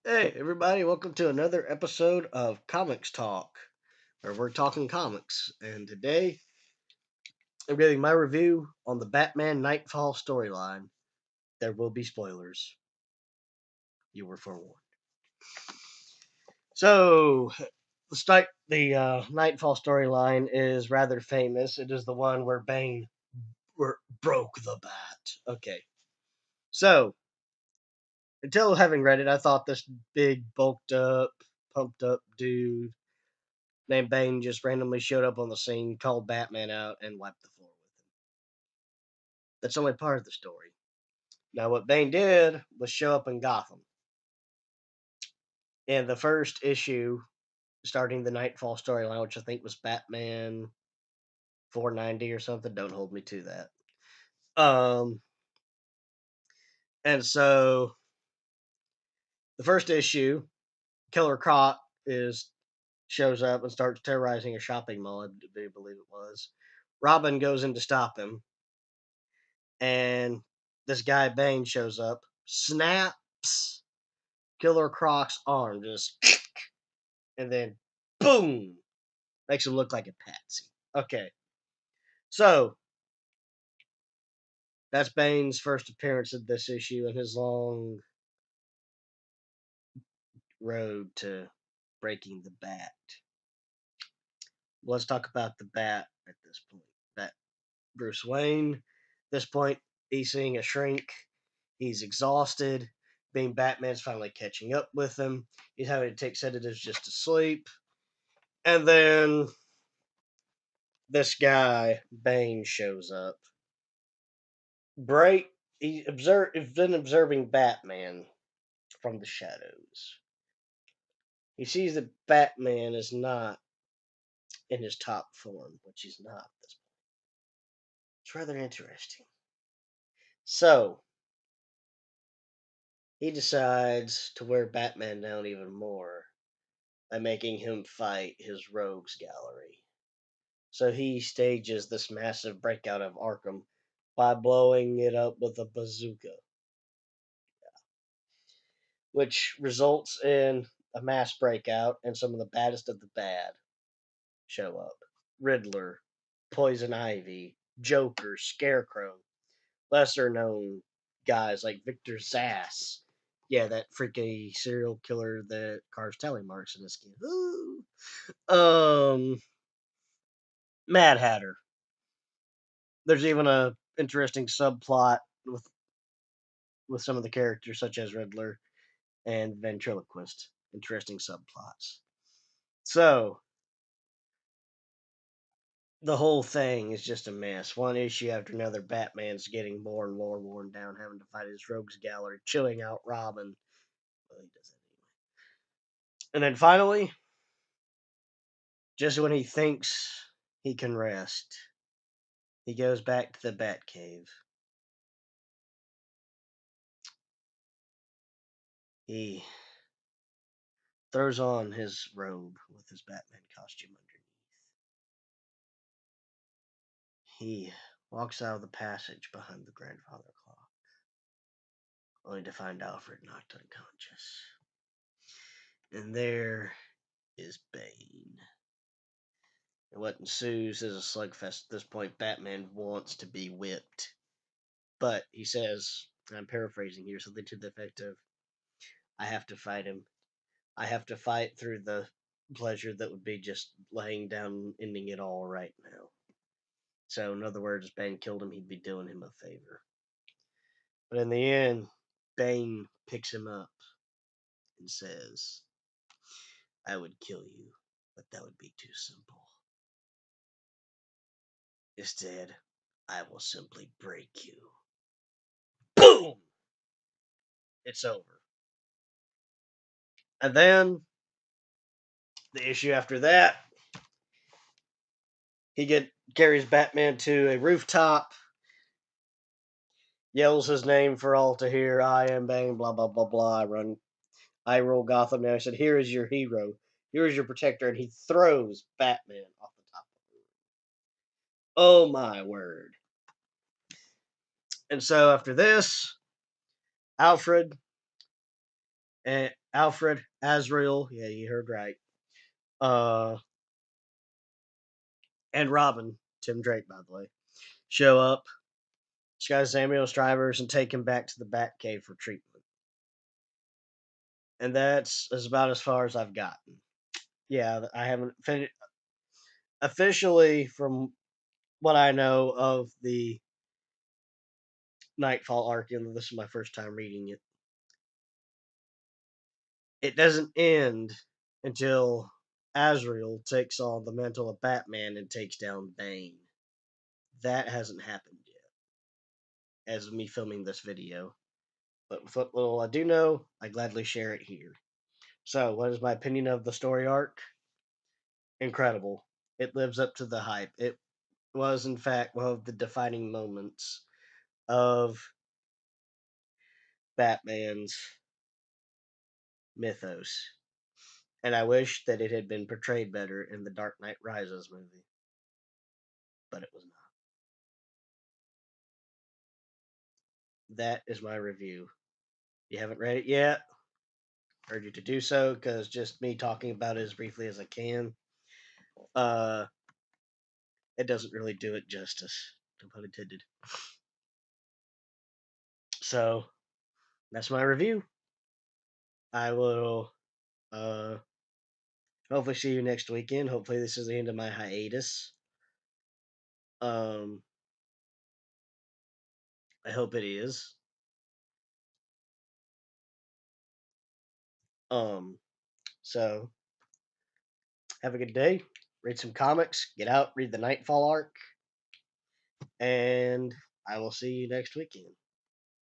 Hey, everybody, welcome to another episode of Comics Talk, where we're talking comics. And today I'm giving my review on the Batman Knightfall storyline. There will be spoilers. You were forewarned. So, the Knightfall storyline is rather famous. It is the one where Bane broke the bat. Okay. So, until having read it, I thought this big, bulked up, pumped up dude named Bane just randomly showed up on the scene, called Batman out, and wiped the floor with him. That's only part of the story. Now, what Bane did was show up in Gotham. In the first issue, starting the Nightfall storyline, which I think was Batman 490 or something, don't hold me to that. Um, and so the first issue, Killer Croc is shows up and starts terrorizing a shopping mall, I do believe it was. Robin goes in to stop him, and this guy Bane shows up, snaps Killer Croc's arm, just and then boom, makes him look like a patsy. Okay, so that's Bane's first appearance in this issue and his long road to breaking the bat. Let's talk about the bat at this point. Bat Bruce Wayne. At this point, he's seeing a shrink. He's exhausted. Being Batman's finally catching up with him. He's having to take sedatives just to sleep. And then this guy, Bane, shows up. Bright, he's been observing Batman from the shadows. He sees that Batman is not in his top form, which he's not at this point. It's rather interesting. So, he decides to wear Batman down even more by making him fight his rogues gallery. So he stages this massive breakout of Arkham by blowing it up with a bazooka, which results in a mass breakout, and some of the baddest of the bad show up. Riddler, Poison Ivy, Joker, Scarecrow, lesser known guys like Victor Zass. Yeah, that freaky serial killer that carves tally marks in his skin. Ooh. Mad Hatter. There's even a interesting subplot with some of the characters, such as Riddler and Ventriloquist. Interesting subplots. So the whole thing is just a mess. One issue after another, Batman's getting more and more worn down, having to fight his rogues gallery, chilling out Robin. Well, he does that anyway. And then finally, just when he thinks he can rest, he goes back to the Batcave. He throws on his robe with his Batman costume underneath. He walks out of the passage behind the grandfather clock, only to find Alfred knocked unconscious. And there is Bane. And what ensues is a slugfest. At this point, Batman wants to be whipped. But he says, and I'm paraphrasing here, something to the effect of, I have to fight him. I have to fight through the pleasure that would be just laying down, ending it all right now. So, in other words, Bane killed him, he'd be doing him a favor. But in the end, Bane picks him up and says, I would kill you, but that would be too simple. Instead, I will simply break you. Boom! It's over. And then the issue after that, carries Batman to a rooftop, yells his name for all to hear. I am Bane. Blah blah blah blah. I rule Gotham now. He said, "Here is your hero. Here is your protector," and he throws Batman off the top of the roof. Oh my word! And so after this, Alfred And Alfred, Azrael, yeah, you heard right. Uh, and Robin, Tim Drake, by the way, show up, disguise ambulance drivers, and take him back to the Batcave for treatment. And that's about as far as I've gotten. Yeah, I haven't finished officially from what I know of the Knightfall arc, and this is my first time reading it. It doesn't end until Azrael takes on the mantle of Batman and takes down Bane. That hasn't happened yet, as of me filming this video. But with what little I do know, I gladly share it here. So, what is my opinion of the story arc? Incredible. It lives up to the hype. It was, in fact, one of the defining moments of Batman's mythos. And I wish that it had been portrayed better in the Dark Knight Rises movie, but it was not. That is my review. You haven't read it yet? Urge you to do so, because just me talking about it as briefly as I can, uh, it doesn't really do it justice. No pun intended. So that's my review. I will hopefully see you next weekend. Hopefully this is the end of my hiatus. Um, I hope it is. Um, so have a good day. Read some comics. Get out. Read the Nightfall arc. And I will see you next weekend.